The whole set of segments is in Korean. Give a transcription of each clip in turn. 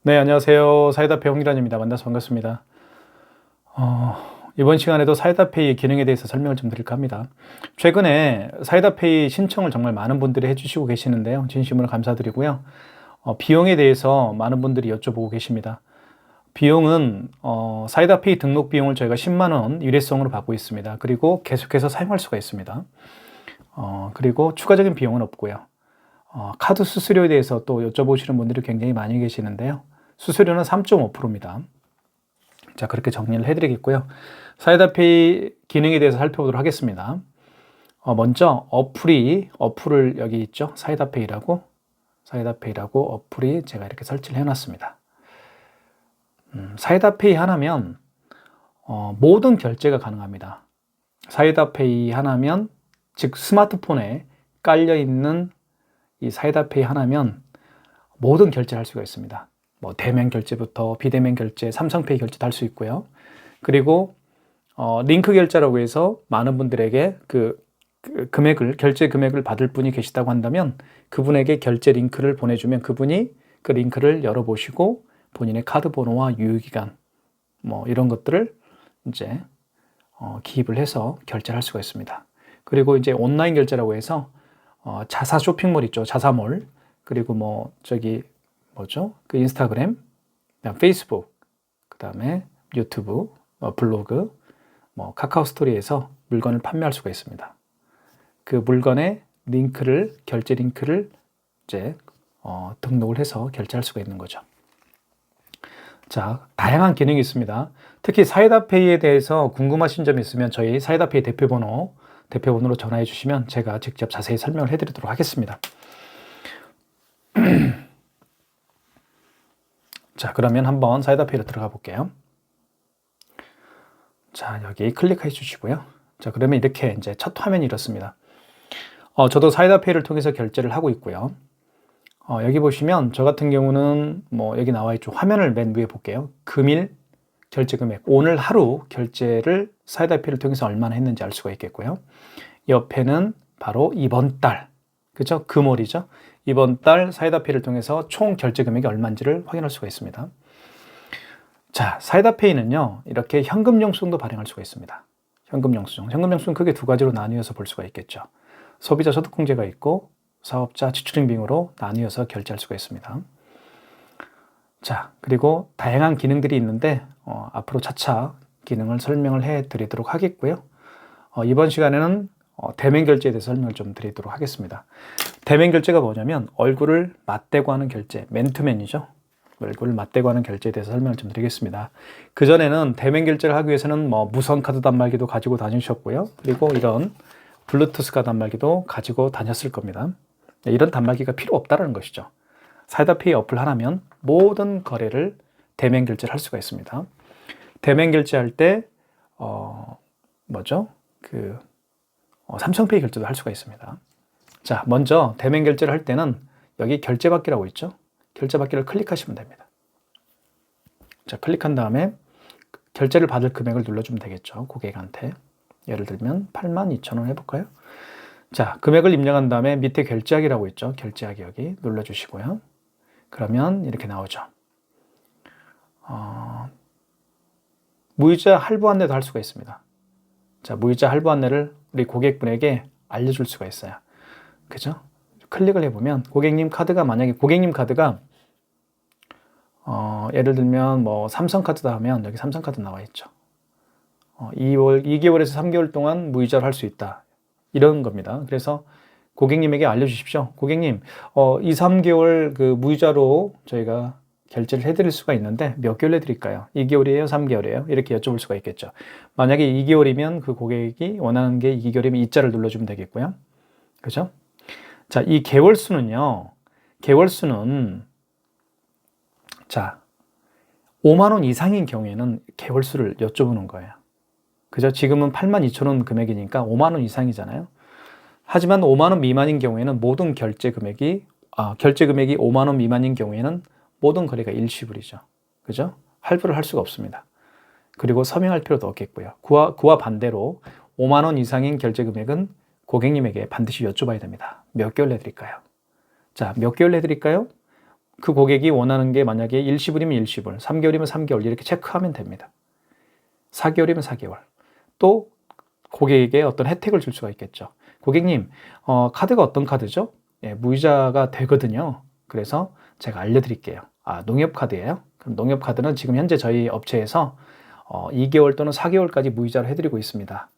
네, 안녕하세요. 사이다페이 홍일환입니다. 만나서 반갑습니다. 이번 시간에도 사이다페이 기능에 대해서 설명을 좀 드릴까 합니다. 최근에 사이다페이 신청을 정말 많은 분들이 해주시고 계시는데요. 진심으로 감사드리고요. 비용에 대해서 많은 분들이 여쭤보고 계십니다. 비용은 사이다페이 등록 비용을 저희가 10만 원 일회성으로 받고 있습니다. 그리고 계속해서 사용할 수가 있습니다. 그리고 추가적인 비용은 없고요. 카드 수수료에 대해서 또 여쭤보시는 분들이 굉장히 많이 계시는데요. 수수료는 3.5%입니다. 자, 그렇게 정리를 해드리겠고요. 사이다페이 기능에 대해서 살펴보도록 하겠습니다. 먼저 어플을 여기 있죠. 사이다페이라고 어플이 제가 이렇게 설치를 해놨습니다. 사이다페이 하나면 모든 결제가 가능합니다. 사이다페이 하나면, 즉 스마트폰에 깔려있는 이 사이다페이 하나면 모든 결제를 할 수가 있습니다. 뭐 대면 결제부터 비대면 결제, 삼성페이 결제도 할 수 있고요. 그리고 링크 결제라고 해서 많은 분들에게 결제 금액을 받을 분이 계시다고 한다면 그분에게 결제 링크를 보내주면 그분이 그 링크를 열어보시고 본인의 카드 번호와 유효기간 뭐 이런 것들을 이제 기입을 해서 결제를 할 수가 있습니다. 그리고 이제 온라인 결제라고 해서 자사 쇼핑몰 있죠. 자사몰. 그리고 그 인스타그램, 페이스북, 그 다음에 유튜브, 블로그, 카카오 스토리에서 물건을 판매할 수가 있습니다. 그 물건의 결제 링크를 이제 등록을 해서 결제할 수가 있는 거죠. 자, 다양한 기능이 있습니다. 특히 사이다페이에 대해서 궁금하신 점이 있으면 저희 사이다페이 대표번호로 전화해 주시면 제가 직접 자세히 설명을 해드리도록 하겠습니다. 자, 그러면 한번 사이다페이로 들어가 볼게요. 자, 여기 클릭해 주시고요. 자, 그러면 이렇게 이제 첫 화면이 이렇습니다. 저도 사이다페이를 통해서 결제를 하고 있고요. 여기 보시면 저 같은 경우는 여기 나와 있죠. 화면을 맨 위에 볼게요. 금일 결제 금액, 오늘 하루 결제를 사이다페이를 통해서 얼마나 했는지 알 수가 있겠고요. 옆에는 바로 이번 달, 그죠? 금월이죠. 이번 달 사이다페이를 통해서 총 결제 금액이 얼마인지를 확인할 수가 있습니다. 자, 사이다페이는요, 이렇게 현금 영수증도 발행할 수가 있습니다. 현금 영수증 크게 두 가지로 나뉘어서 볼 수가 있겠죠. 소비자 소득공제가 있고 사업자 지출인빙으로 나뉘어서 결제할 수가 있습니다. 자, 그리고 다양한 기능들이 있는데 앞으로 차차 기능을 설명을 해 드리도록 하겠고요. 이번 시간에는 대면 결제에 대해서 설명을 좀 드리도록 하겠습니다. 대면 결제가 뭐냐면 얼굴을 맞대고 하는 결제, 맨투맨이죠. 얼굴을 맞대고 하는 결제에 대해서 설명을 좀 드리겠습니다. 그전에는 대면 결제를 하기 위해서는 무선 카드 단말기도 가지고 다니셨고요. 그리고 이런 블루투스 카드 단말기도 가지고 다녔을 겁니다. 이런 단말기가 필요 없다는 것이죠. 사이다페이 어플 하나면 모든 거래를 대면 결제를 할 수가 있습니다. 대면 결제할 때 삼성페이 결제도 할 수가 있습니다. 자, 먼저 대면 결제를 할 때는 여기 결제받기라고 있죠. 결제받기를 클릭하시면 됩니다. 자, 클릭한 다음에 결제를 받을 금액을 눌러주면 되겠죠. 고객한테. 예를 들면 82,000원 해볼까요? 자, 금액을 입력한 다음에 밑에 결제하기라고 있죠. 결제하기 여기 눌러주시고요. 그러면 이렇게 나오죠. 무이자 할부 안내도 할 수가 있습니다. 자, 무이자 할부 안내를 우리 고객분에게 알려줄 수가 있어요. 그죠? 클릭을 해보면 만약에 고객님 카드가 예를 들면 삼성카드다 하면 여기 삼성카드 나와 있죠. 2개월에서 3개월 동안 무이자를 할 수 있다. 이런 겁니다. 그래서 고객님에게 알려주십시오. 고객님, 2, 3개월 그 무이자로 저희가 결제를 해드릴 수가 있는데 몇 개월 해드릴까요? 2개월이에요? 3개월이에요? 이렇게 여쭤볼 수가 있겠죠. 만약에 2개월이면 그 고객이 원하는 게 2개월이면 이자를 눌러주면 되겠고요. 그죠? 자, 이 개월수는 자, 5만 원 이상인 경우에는 개월수를 여쭤보는 거예요. 그죠? 지금은 82,000원 금액이니까 5만 원 이상이잖아요. 하지만 5만 원 미만인 경우에는 모든 결제 금액이 5만 원 미만인 경우에는 모든 거래가 일시불이죠. 그죠? 할부를 할 수가 없습니다. 그리고 서명할 필요도 없겠고요. 그와 반대로 5만 원 이상인 결제 금액은 고객님에게 반드시 여쭤봐야 됩니다. 몇 개월 내드릴까요? 자, 몇 개월 내드릴까요? 그 고객이 원하는 게 만약에 일시불이면 일시불, 3개월이면 3개월 이렇게 체크하면 됩니다. 4개월이면 4개월. 또 고객에게 어떤 혜택을 줄 수가 있겠죠. 고객님, 카드가 어떤 카드죠? 예, 무이자가 되거든요. 그래서 제가 알려드릴게요. 농협 카드예요. 그럼 농협 카드는 지금 현재 저희 업체에서 2개월 또는 4개월까지 무이자로 해드리고 있습니다.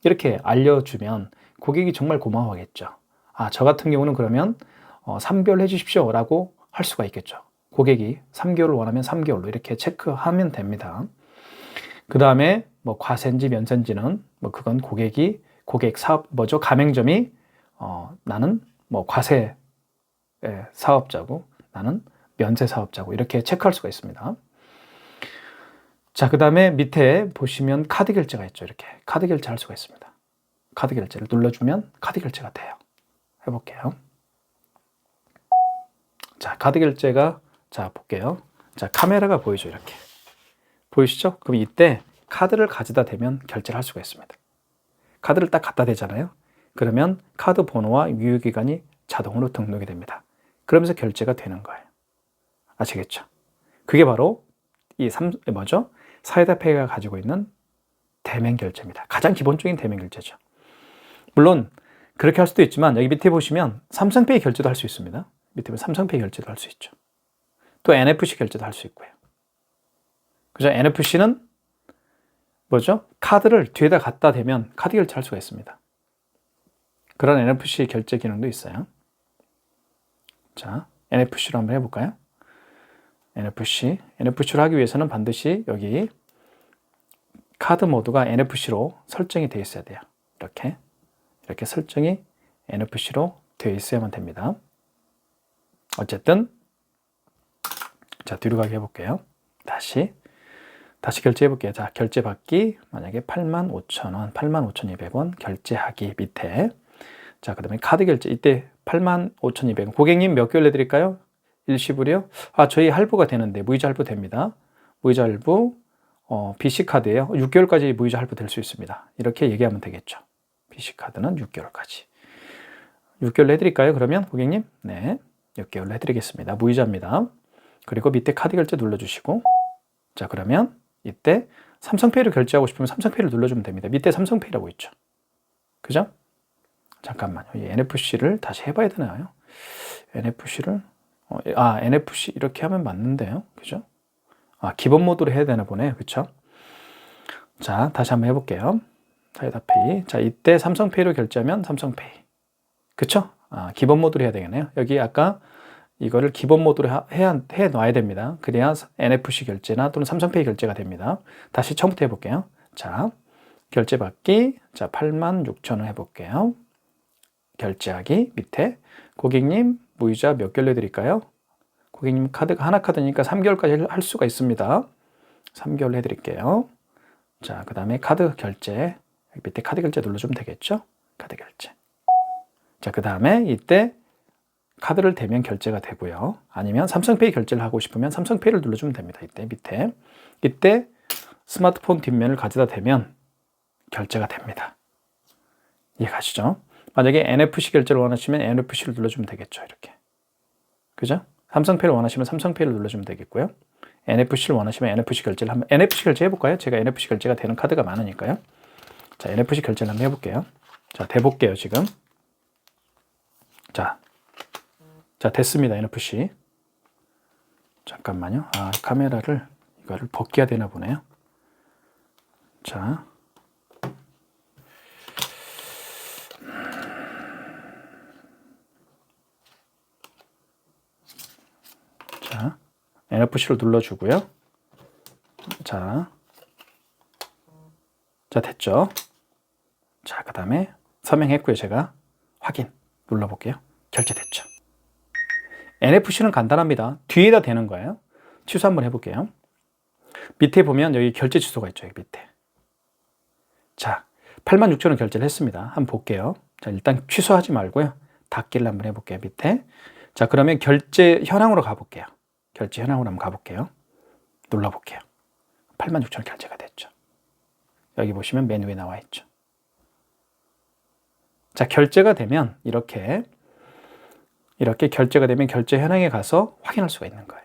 이렇게 알려주면 고객이 정말 고마워하겠죠. 저 같은 경우는 그러면 3개월 해주십시오 라고 할 수가 있겠죠. 고객이 3개월을 원하면 3개월로 이렇게 체크하면 됩니다. 그 다음에 뭐 과세인지 면세인지는 뭐 그건 고객 사업 가맹점이 나는 뭐 과세 사업자고 나는 면세 사업자고 이렇게 체크할 수가 있습니다. 자, 그 다음에 밑에 보시면 카드 결제가 있죠. 이렇게 카드 결제할 수가 있습니다. 카드 결제를 눌러주면 카드 결제가 돼요. 해볼게요. 자, 카드 결제가, 자, 볼게요. 자, 카메라가 보이죠. 이렇게. 보이시죠? 그럼 이때 카드를 가져다 대면 결제를 할 수가 있습니다. 카드를 딱 갖다 대잖아요. 그러면 카드 번호와 유효기간이 자동으로 등록이 됩니다. 그러면서 결제가 되는 거예요. 아시겠죠? 그게 바로 사이다페이가 가지고 있는 대면 결제입니다. 가장 기본적인 대면 결제죠. 물론 그렇게 할 수도 있지만 여기 밑에 보시면 삼성페이 결제도 할 수 있습니다. 밑에 보면 삼성페이 결제도 할 수 있죠. 또 NFC 결제도 할 수 있고요. 그죠? NFC는 카드를 뒤에다 갖다 대면 카드 결제할 수가 있습니다. 그런 NFC 결제 기능도 있어요. 자, NFC로 한번 해볼까요? NFC로 하기 위해서는 반드시 여기 카드 모드가 NFC로 설정이 되어 있어야 돼요. 이렇게 설정이 NFC로 되어 있어야만 됩니다. 어쨌든 자, 뒤로 가게 해볼게요. 다시 결제해볼게요. 자, 결제 받기 만약에 85,000원, 85,200원 결제하기 밑에 자, 그 다음에 카드 결제 이때 85,200원 고객님 몇 개월 내드릴까요? 일시불이요? 저희 할부가 되는데 무이자 할부 됩니다. 무이자 할부 BC카드예요. 6개월까지 무이자 할부 될 수 있습니다. 이렇게 얘기하면 되겠죠. BC카드는 6개월까지 6개월 해드릴까요? 그러면 고객님 네 6개월로 해드리겠습니다. 무이자입니다. 그리고 밑에 카드 결제 눌러주시고 자, 그러면 이때 삼성페이로 결제하고 싶으면 삼성페이를 눌러주면 됩니다. 밑에 삼성페이라고 있죠. 그죠? 잠깐만요. 이 NFC를 다시 해봐야 되나요? NFC를 NFC 이렇게 하면 맞는데요. 그죠? 기본 모드로 해야 되나 보네요. 그쵸? 자, 다시 한번 해볼게요. 사이다페이. 자, 이때 삼성페이로 결제하면 삼성페이. 그쵸? 기본 모드로 해야 되겠네요. 여기 아까 이거를 기본 모드로 해 놔야 됩니다. 그래야 NFC 결제나 또는 삼성페이 결제가 됩니다. 다시 처음부터 해볼게요. 자, 결제 받기. 자, 86,000원 해볼게요. 결제하기 밑에 고객님 무이자 몇 개월 내드릴까요? 고객님 카드가 하나 카드니까 3개월까지 할 수가 있습니다. 3개월 해드릴게요. 자, 그 다음에 카드 결제 밑에 카드 결제 눌러주면 되겠죠? 카드 결제. 자, 그 다음에 이때 카드를 대면 결제가 되고요. 아니면 삼성페이 결제를 하고 싶으면 삼성페이를 눌러주면 됩니다. 이때 스마트폰 뒷면을 가져다 대면 결제가 됩니다. 이해가시죠? 만약에 NFC 결제를 원하시면 NFC를 눌러주면 되겠죠. 이렇게. 그죠? 삼성페이를 원하시면 삼성페이를 눌러주면 되겠고요. NFC를 원하시면 NFC 결제를 한번 NFC 결제 해볼까요? 제가 NFC 결제가 되는 카드가 많으니까요. 자, NFC 결제를 한번 해볼게요. 자, 대볼게요, 지금. 자, 됐습니다. NFC. 잠깐만요. 카메라를 이거를 벗겨야 되나 보네요. 자. 자, NFC를 눌러주고요. 자, 됐죠? 자, 그 다음에 서명했고요. 제가 확인 눌러볼게요. 결제됐죠? NFC는 간단합니다. 뒤에다 대는 거예요. 취소 한번 해볼게요. 밑에 보면 여기 결제 취소가 있죠. 여기 밑에. 자, 86,000원 결제를 했습니다. 한번 볼게요. 자, 일단 취소하지 말고요. 닫기를 한번 해볼게요. 밑에. 자, 그러면 결제 현황으로 가볼게요. 결제 현황으로 한번 가볼게요. 눌러볼게요. 86,000원 결제가 됐죠. 여기 보시면 메뉴에 나와 있죠. 자, 결제가 되면 이렇게 이렇게 결제가 되면 결제 현황에 가서 확인할 수가 있는 거예요.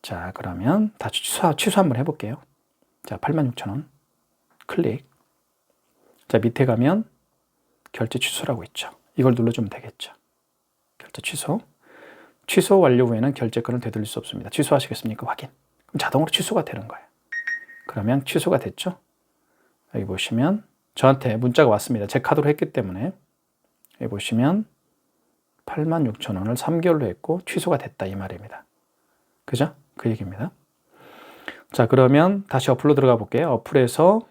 자, 그러면 다시 취소 한번 해볼게요. 자, 86,000원 클릭. 자, 밑에 가면 결제 취소라고 있죠. 이걸 눌러주면 되겠죠. 결제 취소. 취소 완료 후에는 결제권을 되돌릴 수 없습니다. 취소하시겠습니까? 확인. 그럼 자동으로 취소가 되는 거예요. 그러면 취소가 됐죠. 여기 보시면 저한테 문자가 왔습니다. 제 카드로 했기 때문에. 여기 보시면 86,000원을 3개월로 했고 취소가 됐다 이 말입니다. 그죠? 그 얘기입니다. 자, 그러면 다시 어플로 들어가 볼게요. 어플에서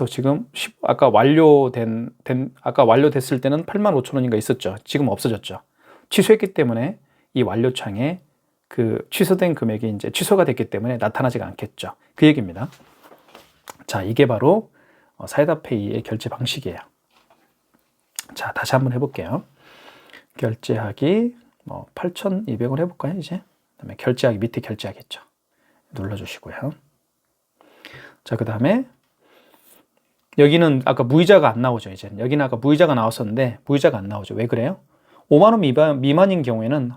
지금 아까 완료됐을 때는 85,000원인가 있었죠. 지금 없어졌죠. 취소했기 때문에 이 완료창에 그 취소된 금액이 이제 취소가 됐기 때문에 나타나지가 않겠죠. 그 얘기입니다. 자, 이게 바로 사이다페이의 결제 방식이에요. 자, 다시 한번 해볼게요. 결제하기 8,200원 해볼까요? 이제 그다음에 결제하기 밑에 결제하기 있죠. 눌러주시고요. 자, 그 다음에 여기는 아까 무이자가 안 나오죠. 이제 여기는 아까 무이자가 나왔었는데 무이자가 안 나오죠. 왜 그래요? 5만 원 미만인 경우에는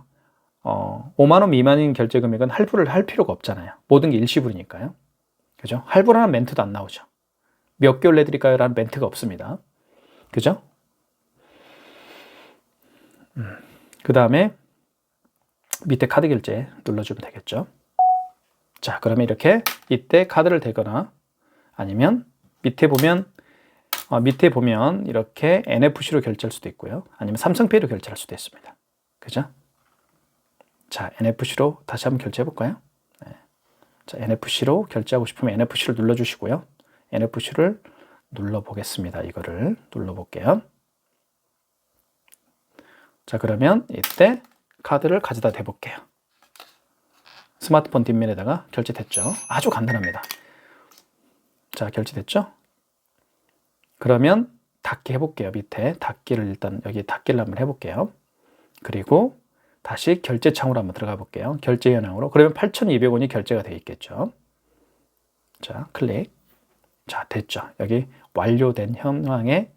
5만 원 미만인 결제 금액은 할부를 할 필요가 없잖아요. 모든 게 일시불이니까요. 그죠? 할부라는 멘트도 안 나오죠. 몇 개월 내드릴까요? 라는 멘트가 없습니다. 그죠? 그 다음에 밑에 카드 결제 눌러주면 되겠죠. 자, 그러면 이렇게 이때 카드를 대거나 아니면 밑에 보면 이렇게 NFC로 결제할 수도 있고요. 아니면 삼성페이로 결제할 수도 있습니다. 그죠? 자, NFC로 다시 한번 결제해 볼까요? 네. 자, NFC로 결제하고 싶으면 NFC를 눌러주시고요. NFC를 눌러보겠습니다. 이거를 눌러볼게요. 자, 그러면 이때 카드를 가져다 대볼게요. 스마트폰 뒷면에다가 결제됐죠. 아주 간단합니다. 자, 결제됐죠? 그러면 닫기 해볼게요. 밑에 닫기를 일단 여기 닫기를 한번 해볼게요. 그리고 다시 결제창으로 한번 들어가 볼게요. 결제 현황으로. 그러면 8,200원이 결제가 되어 있겠죠. 자, 클릭. 자, 됐죠. 여기 완료된 현황에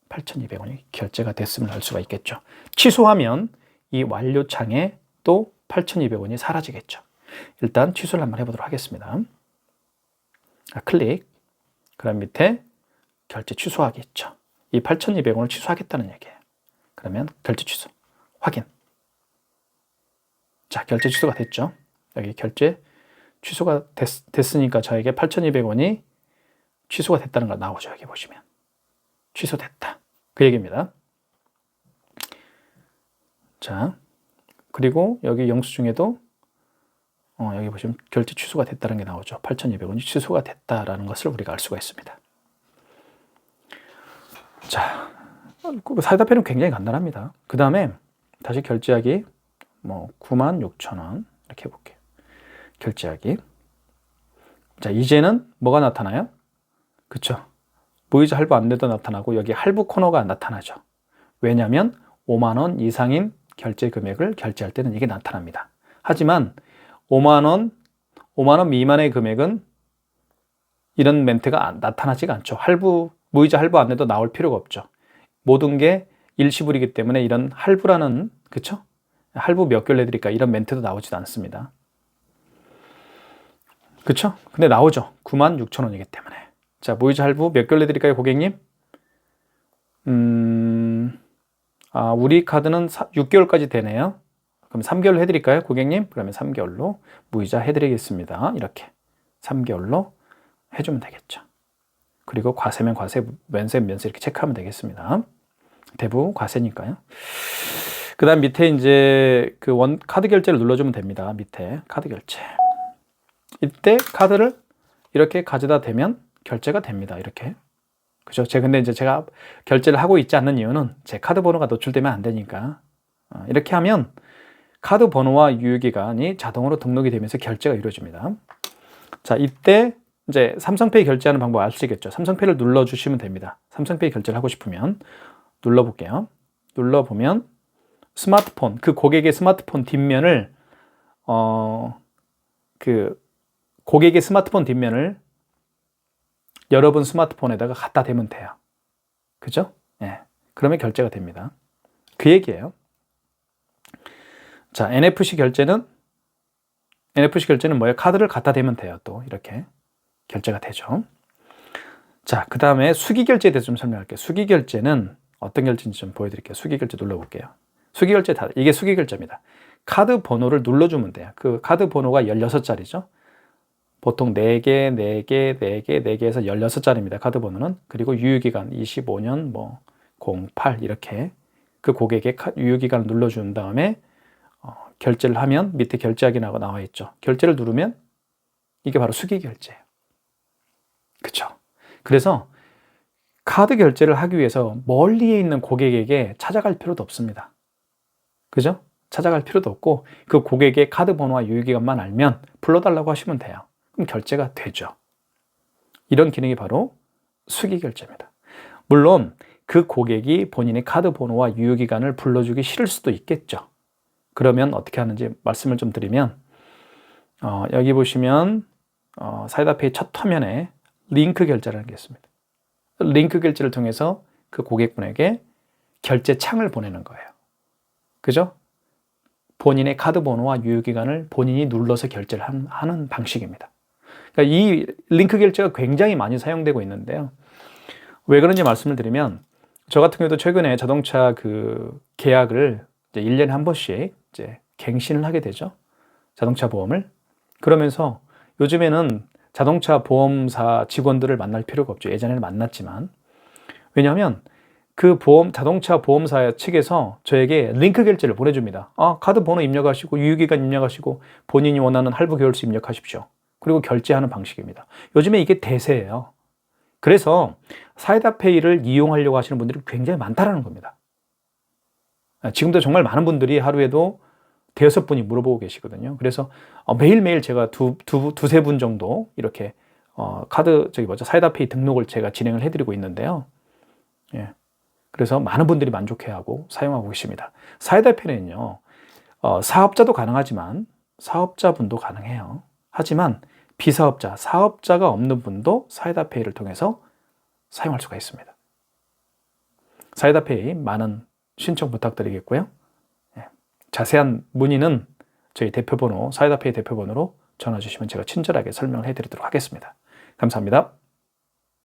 8,200원이 결제가 됐음을 알 수가 있겠죠. 취소하면 이 완료창에 또 8,200원이 사라지겠죠. 일단 취소를 한번 해보도록 하겠습니다. 클릭. 그럼 밑에 결제 취소하기 있죠. 이 8,200원을 취소하겠다는 얘기예요. 그러면 결제 취소. 확인. 자, 결제 취소가 됐죠. 여기 결제 취소가 됐으니까 저에게 8,200원이 취소가 됐다는 걸 나오죠. 여기 보시면. 취소됐다. 그 얘기입니다. 자, 그리고 여기 영수증에도 여기 보시면 결제 취소가 됐다는 게 나오죠. 8,200원이 취소가 됐다라는 것을 우리가 알 수가 있습니다. 자, 사이다페이는 굉장히 간단합니다. 그 다음에 다시 결제하기 96,000원 이렇게 해볼게요. 결제하기. 자, 이제는 뭐가 나타나요? 그쵸? 무이자 할부 안내도 나타나고 여기 할부 코너가 나타나죠. 왜냐하면 5만 원 이상인 결제 금액을 결제할 때는 이게 나타납니다. 하지만 5만 원 미만의 금액은 이런 멘트가 나타나지가 않죠. 무이자 할부 안내도 나올 필요가 없죠. 모든 게 일시불이기 때문에 이런 할부라는, 그쵸? 할부 몇 개월 내드릴까? 이런 멘트도 나오지도 않습니다. 그쵸? 근데 나오죠. 96,000원이기 때문에. 자, 무이자 할부 몇 개월 내드릴까요, 고객님? 우리 카드는 6개월까지 되네요. 그럼 3개월 해드릴까요, 고객님? 그러면 3개월로 무이자 해드리겠습니다. 이렇게 3개월로 해주면 되겠죠. 그리고 과세면 과세, 면세면 면세 이렇게 체크하면 되겠습니다. 대부 과세니까요. 그 다음 밑에 이제 카드 결제를 눌러주면 됩니다. 밑에 카드 결제. 이때 카드를 이렇게 가져다 대면 결제가 됩니다. 이렇게. 그죠? 근데 이제 제가 결제를 하고 있지 않는 이유는 제 카드 번호가 노출되면 안 되니까. 이렇게 하면 카드 번호와 유효기간이 자동으로 등록이 되면서 결제가 이루어집니다. 자, 이때 이제 삼성페이 결제하는 방법 아시겠죠? 삼성페이를 눌러주시면 됩니다. 삼성페이 결제를 하고 싶으면 눌러볼게요. 눌러보면 스마트폰, 그 고객의 스마트폰 뒷면을 고객의 스마트폰 뒷면을 여러분 스마트폰에다가 갖다 대면 돼요. 그죠? 예. 그러면 결제가 됩니다. 그 얘기예요. 자, NFC 결제는 뭐예요? 카드를 갖다 대면 돼요. 또 이렇게 결제가 되죠. 자, 그 다음에 수기 결제에 대해서 좀 설명할게요. 수기 결제는 어떤 결제인지 좀 보여드릴게요. 수기 결제 눌러볼게요. 수기 결제 이게 수기 결제입니다. 카드 번호를 눌러주면 돼요. 그 카드 번호가 16자리죠. 보통 4개, 4개, 4개, 4개에서 16자리입니다. 카드 번호는. 그리고 유효기간 25년, 08 이렇게 그 고객의 유효기간을 눌러준 다음에 결제를 하면 밑에 결제하기라고 나와 있죠. 결제를 누르면 이게 바로 수기 결제예요. 그렇죠? 그래서 카드 결제를 하기 위해서 멀리에 있는 고객에게 찾아갈 필요도 없습니다. 그죠? 찾아갈 필요도 없고 그 고객의 카드 번호와 유효기간만 알면 불러달라고 하시면 돼요. 그럼 결제가 되죠. 이런 기능이 바로 수기 결제입니다. 물론 그 고객이 본인의 카드 번호와 유효기간을 불러주기 싫을 수도 있겠죠. 그러면 어떻게 하는지 말씀을 좀 드리면 여기 보시면 사이다페이 첫 화면에 링크 결제라는 게 있습니다. 링크 결제를 통해서 그 고객분에게 결제 창을 보내는 거예요. 그죠? 본인의 카드 번호와 유효기간을 본인이 눌러서 결제를 하는 방식입니다. 그러니까 이 링크 결제가 굉장히 많이 사용되고 있는데요. 왜 그런지 말씀을 드리면 저 같은 경우도 최근에 자동차 그 계약을 이제 1년에 한 번씩 이제 갱신을 하게 되죠. 자동차 보험을. 그러면서 요즘에는 자동차 보험사 직원들을 만날 필요가 없죠. 예전에는 만났지만. 왜냐하면 그 자동차 보험사 측에서 저에게 링크 결제를 보내줍니다. 카드 번호 입력하시고 유효기간 입력하시고 본인이 원하는 할부 계열수 입력하십시오. 그리고 결제하는 방식입니다. 요즘에 이게 대세예요. 그래서 사이다페이를 이용하려고 하시는 분들이 굉장히 많다라는 겁니다. 지금도 정말 많은 분들이 하루에도 대여섯 분이 물어보고 계시거든요. 그래서 매일매일 제가 두세 분 정도 이렇게 사이다페이 등록을 제가 진행을 해드리고 있는데요. 예. 그래서 많은 분들이 만족해하고 사용하고 계십니다. 사이다페이는요, 사업자도 가능하지만 사업자분도 가능해요. 하지만 비사업자, 사업자가 없는 분도 사이다페이를 통해서 사용할 수가 있습니다. 사이다페이 많은 신청 부탁드리겠고요. 자세한 문의는 저희 대표번호, 사이다페이 대표번호로 전화 주시면 제가 친절하게 설명을 해드리도록 하겠습니다. 감사합니다.